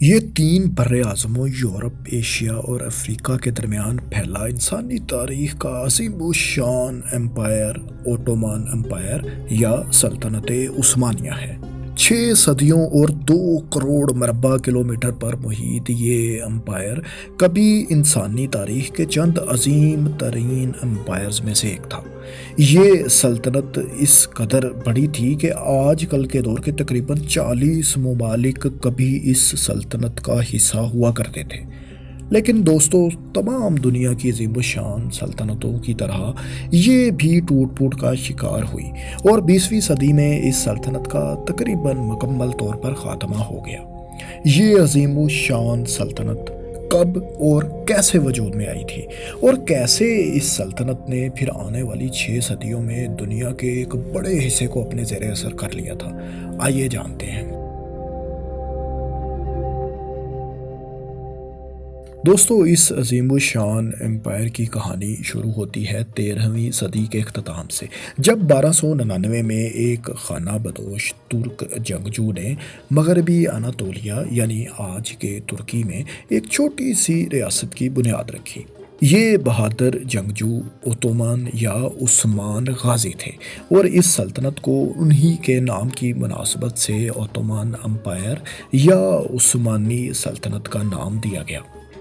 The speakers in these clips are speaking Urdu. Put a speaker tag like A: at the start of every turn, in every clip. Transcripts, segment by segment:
A: یہ تین براعظموں یورپ، ایشیا اور افریقہ کے درمیان پھیلا انسانی تاریخ کا عظیم الشان امپائر اوٹومان امپائر یا سلطنت عثمانیہ ہے۔ 6 صدیوں اور 2 کروڑ مربع کلومیٹر پر محیط یہ امپائر کبھی انسانی تاریخ کے چند عظیم ترین امپائرز میں سے ایک تھا۔ یہ سلطنت اس قدر بڑی تھی کہ آج کل کے دور کے تقریباً 40 ممالک کبھی اس سلطنت کا حصہ ہوا کرتے تھے۔ لیکن دوستو، تمام دنیا کی عظیم الشان سلطنتوں کی طرح یہ بھی ٹوٹ پھوٹ کا شکار ہوئی اور 20ویں صدی میں اس سلطنت کا تقریباً مکمل طور پر خاتمہ ہو گیا۔ یہ عظیم الشان سلطنت کب اور کیسے وجود میں آئی تھی، اور کیسے اس سلطنت نے پھر آنے والی 6 صدیوں میں دنیا کے ایک بڑے حصے کو اپنے زیر اثر کر لیا تھا، آئیے جانتے ہیں۔ دوستو، اس عظیم الشان امپائر کی کہانی شروع ہوتی ہے 13ویں صدی کے اختتام سے، جب 1299 میں ایک خانہ بدوش ترک جنگجو نے مغربی اناطولیہ یعنی آج کے ترکی میں ایک چھوٹی سی ریاست کی بنیاد رکھی۔ یہ بہادر جنگجو اوٹومان یا عثمان غازی تھے، اور اس سلطنت کو انہی کے نام کی مناسبت سے اوٹومان امپائر یا عثمانی سلطنت کا نام دیا گیا۔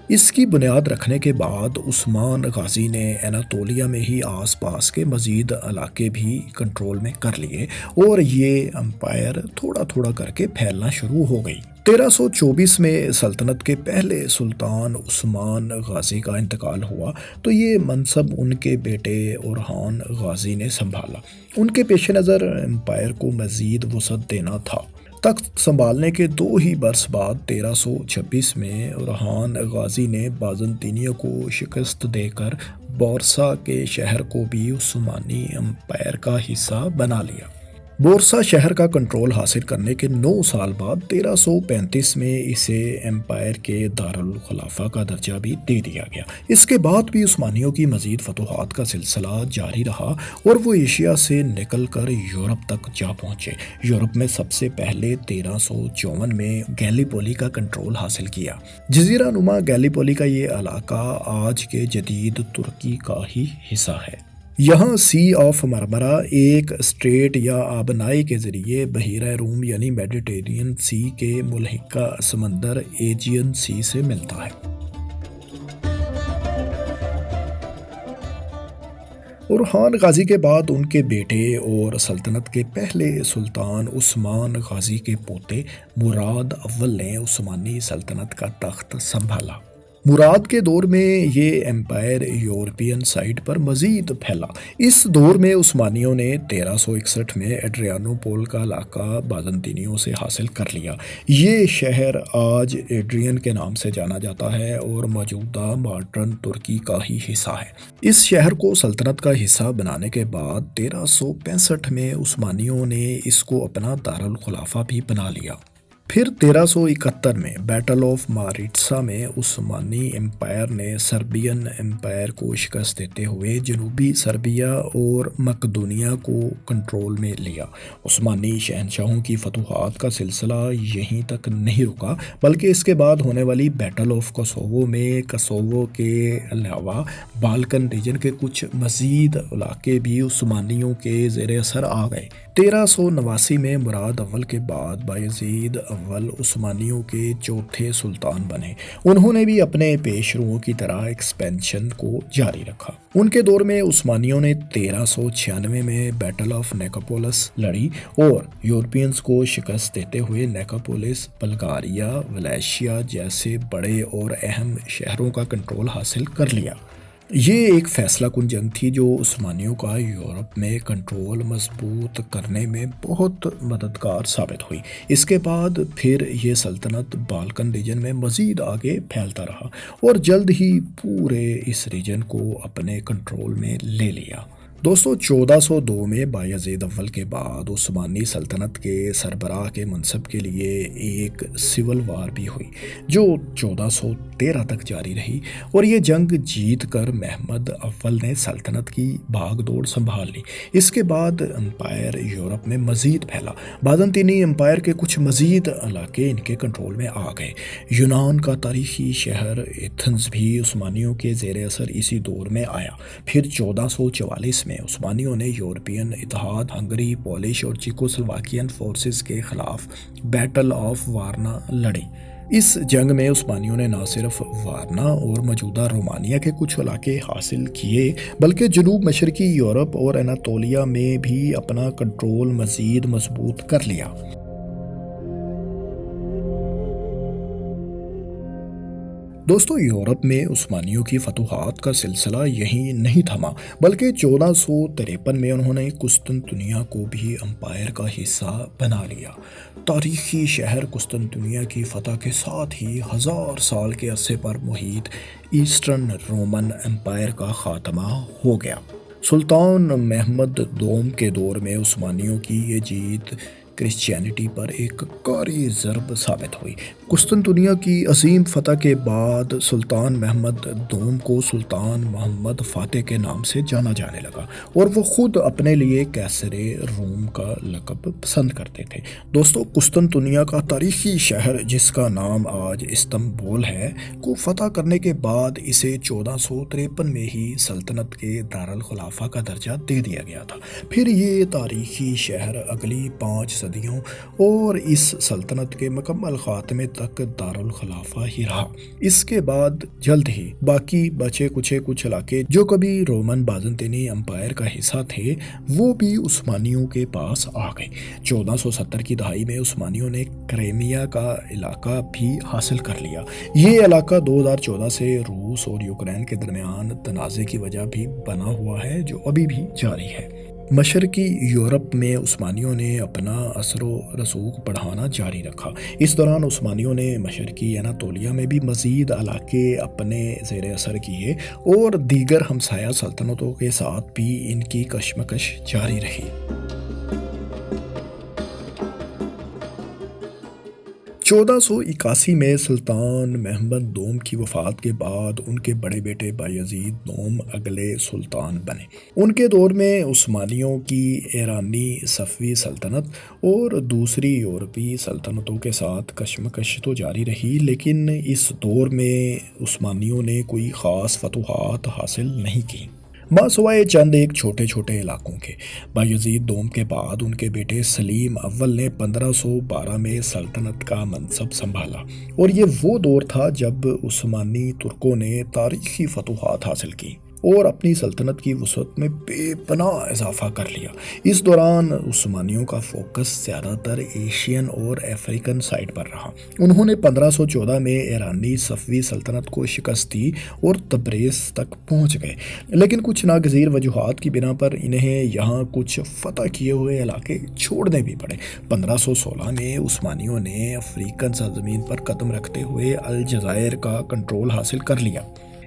A: اس کی بنیاد رکھنے کے بعد عثمان غازی نے اناطولیہ میں ہی آس پاس کے مزید علاقے بھی کنٹرول میں کر لیے، اور یہ امپائر تھوڑا تھوڑا کر کے پھیلنا شروع ہو گئی۔ 1324 میں سلطنت کے پہلے سلطان عثمان غازی کا انتقال ہوا تو یہ منصب ان کے بیٹے اورحان غازی نے سنبھالا۔ ان کے پیش نظر امپائر کو مزید وسعت دینا تھا۔ تخت سنبھالنے کے 2 ہی برس بعد 1326 میں اورحان غازی نے بازنطینیوں کو شکست دے کر بورسا کے شہر کو بھی عثمانی امپائر کا حصہ بنا لیا۔ بورسا شہر کا کنٹرول حاصل کرنے کے 9 سال بعد 1335 میں اسے امپائر کے دارالخلافہ کا درجہ بھی دے دیا گیا۔ اس کے بعد بھی عثمانیوں کی مزید فتوحات کا سلسلہ جاری رہا اور وہ ایشیا سے نکل کر یورپ تک جا پہنچے۔ یورپ میں سب سے پہلے 1354 میں گیلیپولی کا کنٹرول حاصل کیا۔ جزیرہ نما گیلیپولی کا یہ علاقہ آج کے جدید ترکی کا ہی حصہ ہے۔ یہاں سی آف مرمرا ایک اسٹریٹ یا آبنائی کے ذریعے بحیرہ روم یعنی میڈیٹرینین سی کے ملحقہ سمندر ایجین سی سے ملتا ہے۔ اورحان غازی کے بعد ان کے بیٹے اور سلطنت کے پہلے سلطان عثمان غازی کے پوتے مراد اول نے عثمانی سلطنت کا تخت سنبھالا۔ مراد کے دور میں یہ امپائر یورپین سائٹ پر مزید پھیلا۔ اس دور میں عثمانیوں نے 1361 میں ایڈریانوپول کا علاقہ بازنطینیوں سے حاصل کر لیا۔ یہ شہر آج ایڈرین کے نام سے جانا جاتا ہے اور موجودہ ماڈرن ترکی کا ہی حصہ ہے۔ اس شہر کو سلطنت کا حصہ بنانے کے بعد 1365 میں عثمانیوں نے اس کو اپنا دارالخلافہ بھی بنا لیا۔ پھر 1371 میں بیٹل آف ماریٹسا میں عثمانی امپائر نے سربین امپائر کو شکست دیتے ہوئے جنوبی سربیا اور مقدونیہ کو کنٹرول میں لیا۔ عثمانی شہنشاہوں کی فتوحات کا سلسلہ یہیں تک نہیں رکا، بلکہ اس کے بعد ہونے والی بیٹل آف کوسوو میں کوسوو کے علاوہ بالکن ریجن کے کچھ مزید علاقے بھی عثمانیوں کے زیر اثر آ گئے۔ 1389 میں مراد اول کے بعد بایزید اول عثمانیوں کے چوتھے سلطان بنے۔ انہوں نے بھی اپنے پیشروؤں کی طرح ایکسپینشن کو جاری رکھا۔ ان کے دور میں عثمانیوں نے 1396 میں بیٹل آف نیکوپولس لڑی اور یورپینز کو شکست دیتے ہوئے نیکوپولس، بلغاریہ، ولیشیا جیسے بڑے اور اہم شہروں کا کنٹرول حاصل کر لیا۔ یہ ایک فیصلہ کن جنگ تھی جو عثمانیوں کا یورپ میں کنٹرول مضبوط کرنے میں بہت مددگار ثابت ہوئی۔ اس کے بعد پھر یہ سلطنت بالکن ریجن میں مزید آگے پھیلتا رہا اور جلد ہی پورے اس ریجن کو اپنے کنٹرول میں لے لیا۔ دوستو، 1402 میں بایزید اول کے بعد عثمانی سلطنت کے سربراہ کے منصب کے لیے ایک سول وار بھی ہوئی جو 13 تک جاری رہی اور یہ جنگ جیت کر محمد اول نے سلطنت کی بھاگ دوڑ سنبھال لی۔ اس کے بعد امپائر یورپ میں مزید پھیلا۔ بازنطینی امپائر کے کچھ مزید علاقے ان کے کنٹرول میں آ گئے۔ یونان کا تاریخی شہر ایتھنز بھی عثمانیوں کے زیر اثر اسی دور میں آیا۔ پھر 1444 میں عثمانیوں نے یورپین اتحاد، ہنگری، پولش اور چیکوسلواکین فورسز کے خلاف بیٹل آف وارنا لڑی۔ اس جنگ میں عثمانیوں نے نہ صرف وارنا اور موجودہ رومانیہ کے کچھ علاقے حاصل کیے بلکہ جنوب مشرقی یورپ اور اناطولیہ میں بھی اپنا کنٹرول مزید مضبوط کر لیا۔ دوستو، یورپ میں عثمانیوں کی فتوحات کا سلسلہ یہیں نہیں تھما بلکہ 1453 میں انہوں نے قسطنطنیہ کو بھی امپائر کا حصہ بنا لیا۔ تاریخی شہر قسطنطنیہ کی فتح کے ساتھ ہی 1000 سال کے عرصے پر محیط ایسٹرن رومن امپائر کا خاتمہ ہو گیا۔ سلطان محمد دوم کے دور میں عثمانیوں کی یہ جیت کرسچینٹی پر ایک کاری ضرب ثابت ہوئی۔ قسطنطنیہ کی عظیم فتح کے بعد سلطان محمد دوم کو سلطان محمد فاتح کے نام سے جانا جانے لگا اور وہ خود اپنے لیے کیسر روم کا لقب پسند کرتے تھے۔ دوستو، قسطنطنیہ کا تاریخی شہر جس کا نام آج استنبول ہے کو فتح کرنے کے بعد اسے 1453 میں ہی سلطنت کے دارالخلافہ کا درجہ دے دیا گیا تھا۔ پھر یہ تاریخی شہر اگلی 5 صدیوں اور اس سلطنت کے مکمل خاتمے تک دارالخلافہ ہی رہا۔ اس کے بعد جلد ہی باقی بچے کچھ علاقے جو کبھی رومن بازنطینی امپائر کا حصہ تھے وہ بھی عثمانیوں کے پاس آ گئے۔ 1470 کی دہائی میں عثمانیوں نے کریمیا کا علاقہ بھی حاصل کر لیا۔ یہ علاقہ 2014 سے روس اور یوکرین کے درمیان تنازع کی وجہ بھی بنا ہوا ہے جو ابھی بھی جاری ہے۔ مشرقی یورپ میں عثمانیوں نے اپنا اثر و رسوخ بڑھانا جاری رکھا۔ اس دوران عثمانیوں نے مشرقی اناطولیہ میں بھی مزید علاقے اپنے زیر اثر کیے اور دیگر ہمسایہ سلطنتوں کے ساتھ بھی ان کی کشمکش جاری رہی۔ 1481 میں سلطان محمد دوم کی وفات کے بعد ان کے بڑے بیٹے بایزید دوم اگلے سلطان بنے۔ ان کے دور میں عثمانیوں کی ایرانی صفوی سلطنت اور دوسری یورپی سلطنتوں کے ساتھ کشمکش تو جاری رہی لیکن اس دور میں عثمانیوں نے کوئی خاص فتوحات حاصل نہیں کی، سوائے چند ایک چھوٹے علاقوں کے۔ بایزید دوم کے بعد ان کے بیٹے سلیم اول نے 1512 میں سلطنت کا منصب سنبھالا اور یہ وہ دور تھا جب عثمانی ترکوں نے تاریخی فتوحات حاصل کی اور اپنی سلطنت کی وسعت میں بے پناہ اضافہ کر لیا۔ اس دوران عثمانیوں کا فوکس زیادہ تر ایشین اور افریقن سائٹ پر رہا۔ انہوں نے 1514 میں ایرانی صفوی سلطنت کو شکست دی اور تبریز تک پہنچ گئے، لیکن کچھ ناگزیر وجوہات کی بنا پر انہیں یہاں کچھ فتح کیے ہوئے علاقے چھوڑنے بھی پڑے۔ 1516 میں عثمانیوں نے افریقن سرزمین پر قدم رکھتے ہوئے الجزائر کا کنٹرول حاصل کر لیا۔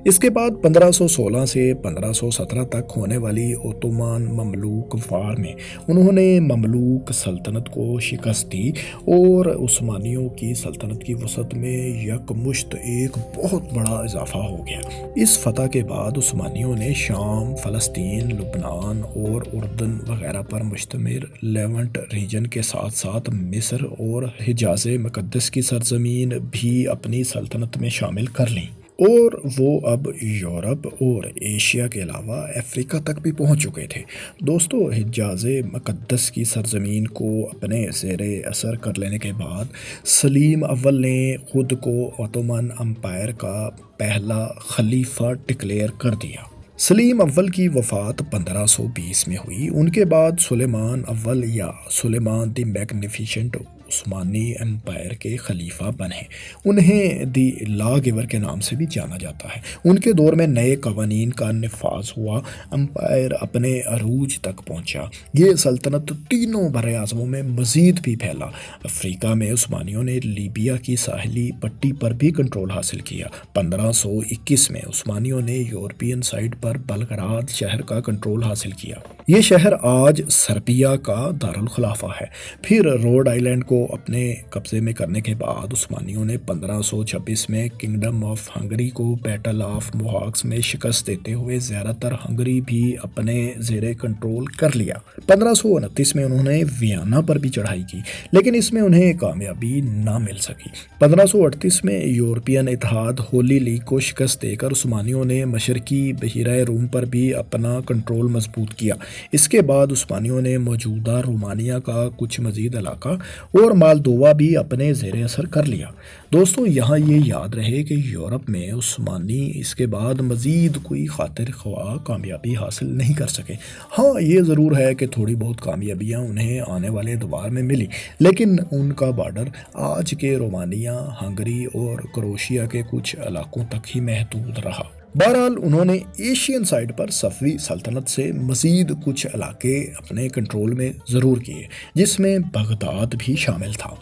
A: اس کے بعد 1516 سے 1517 تک ہونے والی اوٹومان مملوک وار میں انہوں نے مملوک سلطنت کو شکست دی اور عثمانیوں کی سلطنت کی وسعت میں یکمشت ایک بہت بڑا اضافہ ہو گیا۔ اس فتح کے بعد عثمانیوں نے شام، فلسطین، لبنان اور اردن وغیرہ پر مشتمل لیونٹ ریجن کے ساتھ ساتھ مصر اور حجاز مقدس کی سرزمین بھی اپنی سلطنت میں شامل کر لیں اور وہ اب یورپ اور ایشیا کے علاوہ افریقہ تک بھی پہنچ چکے تھے۔ دوستو، حجاز مقدس کی سرزمین کو اپنے زیر اثر کر لینے کے بعد سلیم اول نے خود کو اوٹومن امپائر کا پہلا خلیفہ ڈکلیئر کر دیا۔ سلیم اول کی وفات 1520 میں ہوئی۔ ان کے بعد سلیمان اول یا سلیمان دی میگنیفیسنٹ عثمانی امپائر کے خلیفہ بنے۔ انہیں دی لا گیور کے نام سے بھی جانا جاتا ہے۔ ان کے دور میں نئے قوانین کا نفاذ ہوا، امپائر اپنے عروج تک پہنچا۔ یہ سلطنت تینوں براعظموں میں مزید بھی پھیلا۔ افریقہ میں عثمانیوں نے لیبیا کی ساحلی پٹی پر بھی کنٹرول حاصل کیا۔ 1521 میں عثمانیوں نے یورپین سائٹ پر بلگراد شہر کا کنٹرول حاصل کیا۔ یہ شہر آج سربیا کا دارالخلافہ ہے۔ پھر روڈ آئلینڈ کو اپنے قبضے میں کرنے کے بعد عثمانیوں نے 1526 میں کنگڈم آف ہنگری کو بیٹل آف موہاکس میں شکست دیتے ہوئے زیادہ تر ہنگری بھی اپنے زیر کنٹرول کر لیا۔ 1529 میں انہوں نے ویانا پر بھی چڑھائی کی، لیکن اس میں انہیں کامیابی نہ مل سکی۔ 1538 میں یورپین اتحاد ہولی لیگ کو شکست دے کر عثمانیوں نے مشرقی بحیرہ روم پر بھی اپنا کنٹرول مضبوط کیا۔ اس کے بعد عثمانیوں نے موجودہ رومانیہ کا کچھ مزید علاقہ اور مالدووا بھی اپنے زیر اثر کر لیا۔ دوستو، یہاں یہ یاد رہے کہ یورپ میں عثمانی اس کے بعد مزید کوئی خاطر خواہ کامیابی حاصل نہیں کر سکے۔ ہاں، یہ ضرور ہے کہ تھوڑی بہت کامیابیاں انہیں آنے والے ادوار میں ملی، لیکن ان کا بارڈر آج کے رومانیہ، ہنگری اور کروشیا کے کچھ علاقوں تک ہی محدود رہا۔ بہرحال انہوں نے ایشین سائڈ پر صفوی سلطنت سے مزید کچھ علاقے اپنے کنٹرول میں ضرور کیے، جس میں بغداد بھی شامل تھا۔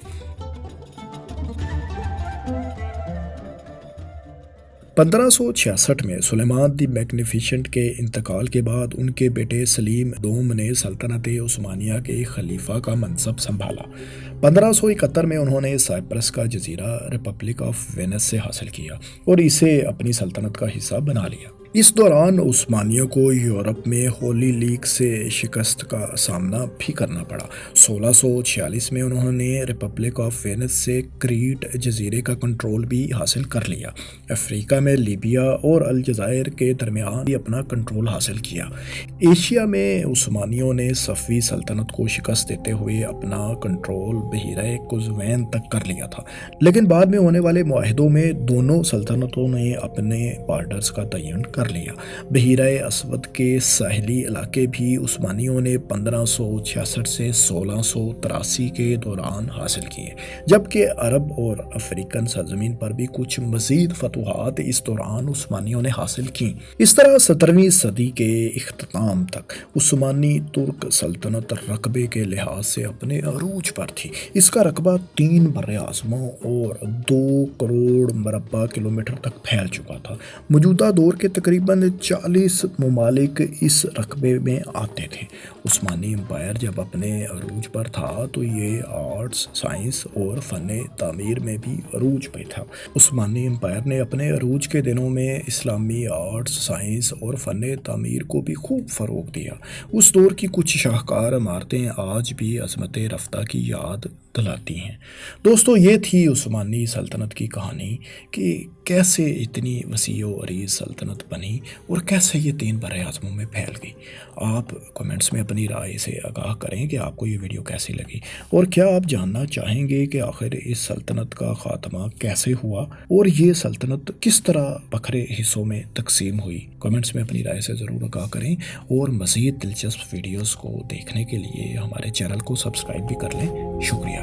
A: 1566 میں سلیمان دی میگنیفیسنٹ کے انتقال کے بعد ان کے بیٹے سلیم دوم نے سلطنت عثمانیہ کے خلیفہ کا منصب سنبھالا۔ 1571 میں انہوں نے سائپرس کا جزیرہ ریپبلک آف وینس سے حاصل کیا اور اسے اپنی سلطنت کا حصہ بنا لیا۔ اس دوران عثمانیوں کو یورپ میں ہولی لیگ سے شکست کا سامنا بھی کرنا پڑا۔ 1646 میں انہوں نے ریپبلک آف وینس سے کریٹ جزیرے کا کنٹرول بھی حاصل کر لیا۔ افریقہ میں لیبیا اور الجزائر کے درمیان بھی اپنا کنٹرول حاصل کیا۔ ایشیا میں عثمانیوں نے صفوی سلطنت کو شکست دیتے ہوئے اپنا کنٹرول بحیرہ قزوین تک کر لیا تھا، لیکن بعد میں ہونے والے معاہدوں میں دونوں سلطنتوں نے اپنے بارڈرز کا تعین کر لیا۔ بحیرہ اسود کے ساحلی علاقے بھی عثمانیوں نے 1566 سے 1683 کے دوران حاصل کیے، جبکہ عرب اور افریقن سرزمین پر بھی کچھ مزید فتوحات اس دوران عثمانیوں نے حاصل کی۔ اس طرح 17ویں صدی کے اختتام تک عثمانی ترک سلطنت رقبے کے لحاظ سے اپنے عروج پر تھی۔ اس کا رقبہ 3 براعظموں اور 2 کروڑ مربع کلومیٹر تک پھیل چکا تھا۔ موجودہ دور کے تقریباً 40 ممالک اس رقبے میں آتے تھے۔ عثمانی امپائر جب اپنے عروج پر تھا تو یہ آرٹس، سائنس اور فن تعمیر میں بھی عروج پہ تھا۔ عثمانی امپائر نے اپنے عروج کے دنوں میں اسلامی آرٹس، سائنس اور فن تعمیر کو بھی خوب فروغ دیا۔ اس دور کی کچھ شاہکار عمارتیں آج بھی عظمت رفتہ کی یاد دلاتی ہیں۔ دوستو، یہ تھی عثمانی سلطنت کی کہانی کہ کیسے اتنی وسیع و عریض سلطنت بنی اور کیسے یہ 3 براعظموں میں پھیل گئی۔ آپ کمنٹس میں اپنی رائے سے آگاہ کریں کہ آپ کو یہ ویڈیو کیسی لگی، اور کیا آپ جاننا چاہیں گے کہ آخر اس سلطنت کا خاتمہ کیسے ہوا اور یہ سلطنت کس طرح بکھرے حصوں میں تقسیم ہوئی۔ کمنٹس میں اپنی رائے سے ضرور آگاہ کریں، اور مزید دلچسپ ویڈیوز کو دیکھنے کے لیے ہمارے چینل کو سبسکرائب بھی کر لیں۔ شکریہ۔